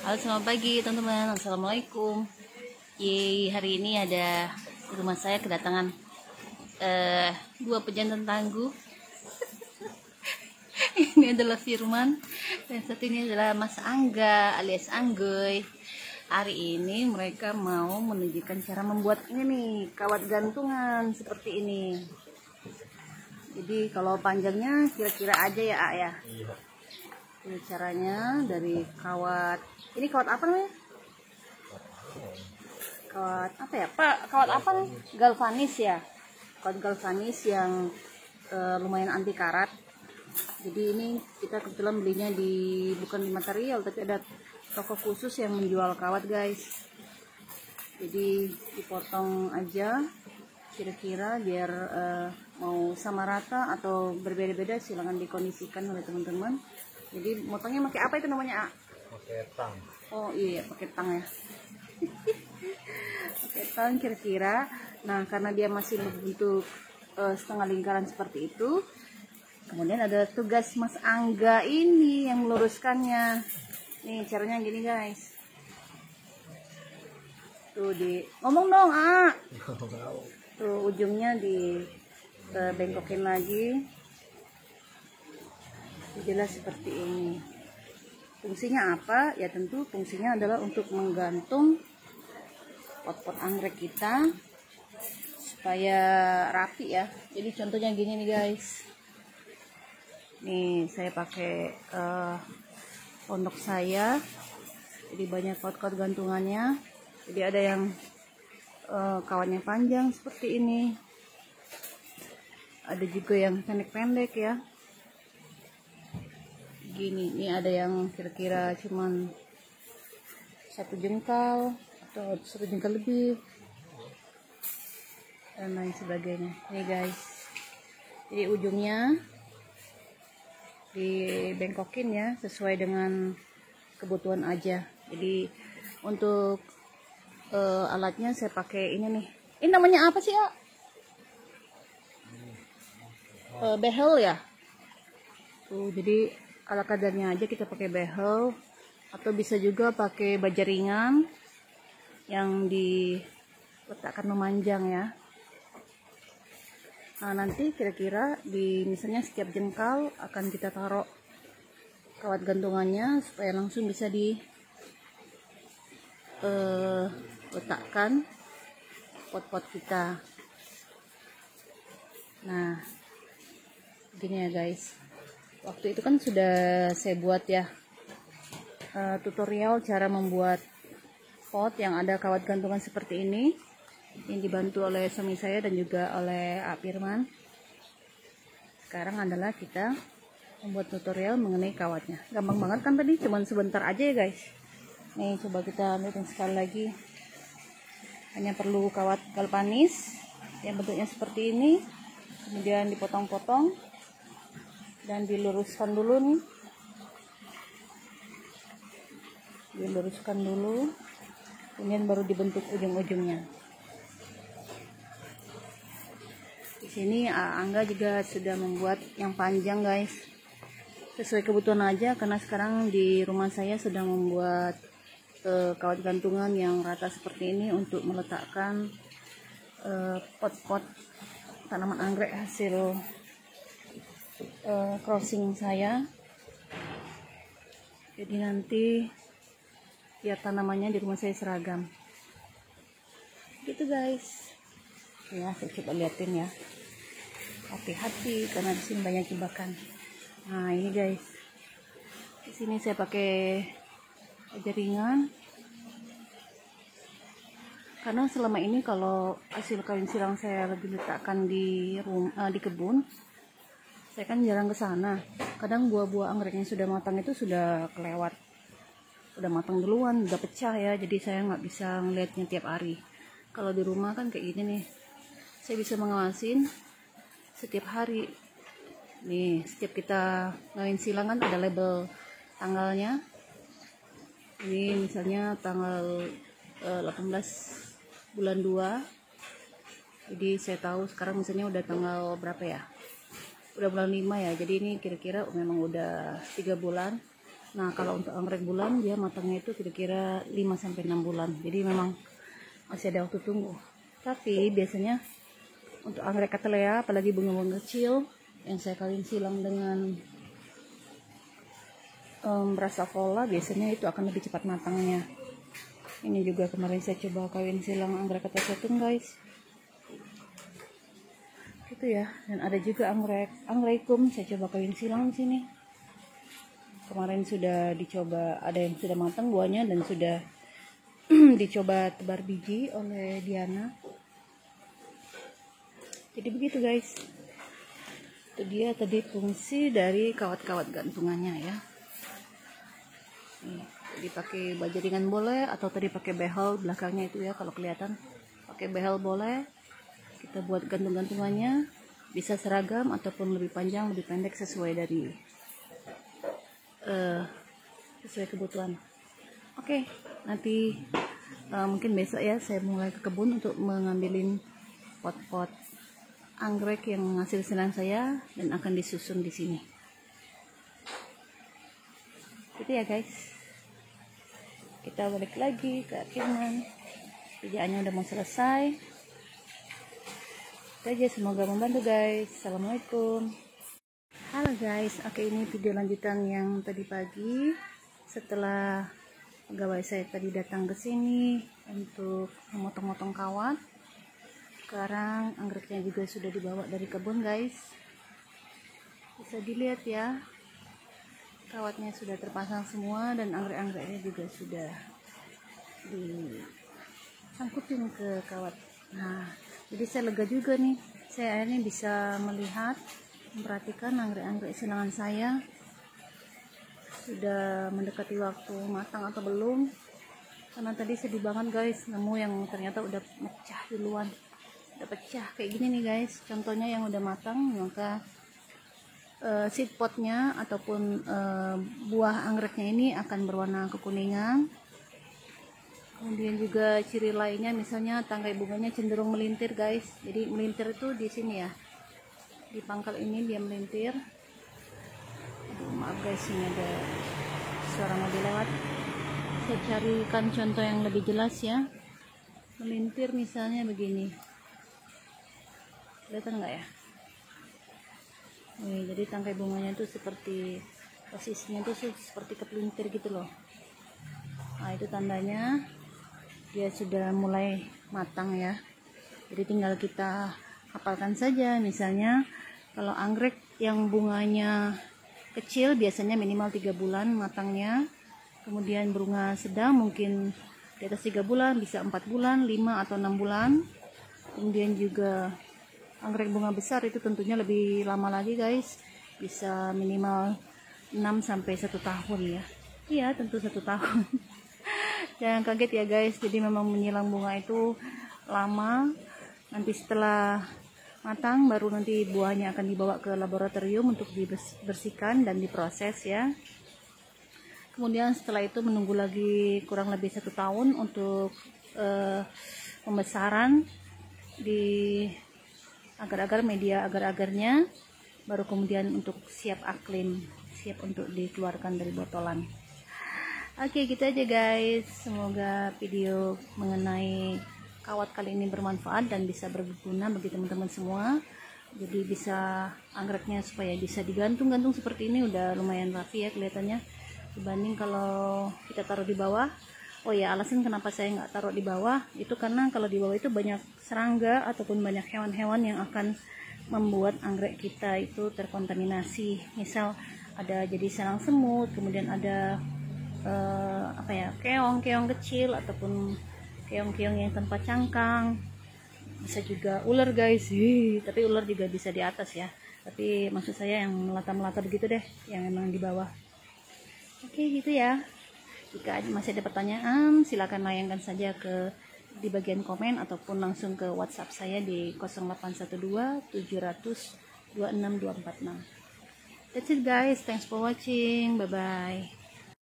Halo, selamat pagi teman-teman. Assalamualaikum. Yeay, hari ini ada di rumah saya kedatangan dua pejantan tangguh. Ini adalah Firman dan satu ini adalah Mas Angga alias Anggoy. Hari ini mereka mau menunjukkan cara membuat ini nih, kawat gantungan seperti ini. Jadi kalau panjangnya kira-kira aja ya, A ya. Iya. Ini caranya dari kawat. Ini kawat apa namanya? Kawat apa ya, Pak? Kawat apa nih? Galvanis ya. Kawat galvanis yang lumayan anti karat. Jadi ini kita kebetulan belinya bukan di material, tapi ada toko khusus yang menjual kawat, guys. Jadi dipotong aja kira-kira biar mau sama rata atau berbeda-beda, silahkan dikondisikan oleh teman-teman. Jadi motongnya pakai apa itu namanya, A? Pakai tang. Oh iya, pakai tang ya. Pakai tang kira-kira. Nah, karena dia masih berbentuk setengah lingkaran seperti itu, kemudian ada tugas Mas Angga ini yang meluruskannya. Nih caranya gini, guys. Tuh ngomong dong, A. Tuh ujungnya bengkokin lagi. Jelas seperti ini. Fungsinya apa? Ya tentu fungsinya adalah untuk menggantung pot-pot anggrek kita supaya rapi ya. Jadi contohnya gini nih, guys. Nih saya pakai pondok saya. Jadi banyak pot-pot gantungannya. Jadi ada yang kawannya panjang seperti ini. Ada juga yang pendek-pendek ya. Gini, ini ada yang kira-kira cuman 1 jengkal atau 1 jengkal lebih dan lain sebagainya. Nih, guys. Jadi ujungnya dibengkokin ya sesuai dengan kebutuhan aja. Jadi untuk alatnya saya pakai ini nih. Ini namanya apa sih, ya? Behel ya. Tuh, jadi ala kadarnya aja kita pakai behel atau bisa juga pakai baja ringan yang diletakkan memanjang ya. Nah, nanti kira-kira misalnya setiap jengkal akan kita taruh kawat gantungannya supaya langsung bisa letakkan pot-pot kita. Nah, gini ya, guys. Waktu itu kan sudah saya buat ya tutorial cara membuat pot yang ada kawat gantungan seperti ini, yang dibantu oleh suami saya dan juga oleh A. Firman. Sekarang adalah kita membuat tutorial mengenai kawatnya. Gampang banget kan tadi, cuman sebentar aja ya, guys. Nih coba kita lihat sekali lagi. Hanya perlu kawat galvanis yang bentuknya seperti ini, kemudian dipotong-potong dan diluruskan dulu nih. Diluruskan dulu, kemudian baru dibentuk ujung-ujungnya. Di sini Angga juga sudah membuat yang panjang, guys. Sesuai kebutuhan aja, karena sekarang di rumah saya sedang membuat kawat gantungan yang rata seperti ini untuk meletakkan pot-pot tanaman anggrek hasil crossing saya. Jadi nanti biar tanamannya di rumah saya seragam gitu, guys. Ya, saya coba liatin ya, hati-hati karena di sini banyak jebakan. Nah, ini, guys, di sini saya pakai jaringan karena selama ini kalau hasil kawin silang saya lebih letakkan di kebun. Saya kan jarang ke sana. Kadang buah-buah anggrek yang sudah matang itu sudah kelewat, udah matang duluan, udah pecah ya. Jadi saya nggak bisa ngeliatnya tiap hari. Kalau di rumah kan kayak gini nih, saya bisa mengawasin setiap hari. Nih, setiap kita ngawin silang kan ada label tanggalnya. Ini misalnya tanggal 18 bulan 2. Jadi saya tahu sekarang misalnya udah tanggal berapa ya? Udah bulan 5 ya. Jadi ini kira-kira memang udah 3 bulan. Nah kalau untuk anggrek bulan dia matangnya itu kira-kira 5-6 bulan, jadi memang masih ada waktu tunggu. Tapi biasanya untuk anggrek Cattleya, apalagi bunga-bunga kecil yang saya kawin silang dengan Brassavola, biasanya itu akan lebih cepat matangnya. Ini juga kemarin saya coba kawin silang anggrek Cattleya guys, gitu ya. Dan ada juga anggrek saya coba kawin silang di sini. Kemarin sudah dicoba, ada yang sudah matang buahnya dan sudah dicoba tebar biji oleh Diana. Jadi begitu guys, itu dia tadi fungsi dari kawat-kawat gantungannya ya. Nih, jadi pakai bajaringan boleh, atau tadi pakai behel belakangnya itu ya, kalau kelihatan pakai behel boleh. Kita buat gantung-gantungannya bisa seragam ataupun lebih panjang lebih pendek sesuai dari sesuai kebutuhan. Oke, nanti mungkin besok ya saya mulai ke kebun untuk mengambilin pot-pot anggrek yang hasil silang saya dan akan disusun di sini. Gitu ya guys. Kita balik lagi ke kebun. Kerjaannya udah mau selesai. Itu aja, semoga membantu guys. Assalamualaikum. Halo guys, oke, ini video lanjutan yang tadi pagi setelah pegawai saya tadi datang ke sini untuk memotong-motong kawat. Sekarang anggreknya juga sudah dibawa dari kebun guys, bisa dilihat ya, kawatnya sudah terpasang semua dan anggrek-anggreknya juga sudah disangkutin ke kawat. Nah, jadi saya lega juga nih, saya akhirnya bisa melihat, memperhatikan anggrek-anggrek silangan saya sudah mendekati waktu matang atau belum. Karena tadi sedih banget guys, nemu yang ternyata udah pecah duluan, udah pecah kayak gini nih guys. Contohnya yang udah matang, maka seed potnya ataupun buah anggreknya ini akan berwarna kekuningan. Kemudian juga ciri lainnya, misalnya tangkai bunganya cenderung melintir guys. Jadi melintir itu di sini ya, di pangkal ini dia melintir. Aduh, maaf guys, ini ada suara mobil lewat. Saya carikan contoh yang lebih jelas ya. Melintir misalnya begini, kelihatan nggak ya? Nih, jadi tangkai bunganya itu seperti posisinya itu seperti kepelintir gitu loh. Nah, itu tandanya dia sudah mulai matang ya. Jadi tinggal kita hafalkan saja, misalnya kalau anggrek yang bunganya kecil biasanya minimal 3 bulan matangnya, kemudian bunga sedang mungkin di atas 3 bulan, bisa 4 bulan, 5 atau 6 bulan. Kemudian juga anggrek bunga besar itu tentunya lebih lama lagi guys, bisa minimal 6 sampai 1 tahun ya. Iya, tentu 1 tahun. Jangan kaget ya guys, jadi memang menyilang bunga itu lama. Nanti setelah matang baru nanti buahnya akan dibawa ke laboratorium untuk dibersihkan dan diproses ya. Kemudian setelah itu menunggu lagi kurang lebih 1 tahun untuk pembesaran di agar-agar media agar-agarnya, baru kemudian untuk siap aklim, siap untuk dikeluarkan dari botolan. Oke, gitu aja guys. Semoga video mengenai kawat kali ini bermanfaat dan bisa berguna bagi teman-teman semua. Jadi bisa anggreknya supaya bisa digantung-gantung seperti ini udah lumayan rapi ya kelihatannya, dibanding kalau kita taruh di bawah. Oh ya, alasan kenapa saya nggak taruh di bawah itu karena kalau di bawah itu banyak serangga ataupun banyak hewan-hewan yang akan membuat anggrek kita itu terkontaminasi. Misal ada jadi sarang semut, kemudian ada keong-keong kecil ataupun keong-keong yang tanpa cangkang, bisa juga ular guys. Tapi ular juga bisa di atas ya, tapi maksud saya yang melata-melata begitu deh, yang emang di bawah. Oke, gitu ya. Jika masih ada pertanyaan, silakan layangkan saja di bagian komen ataupun langsung ke WhatsApp saya di 0812 700 26246. That's it guys, thanks for watching, bye bye.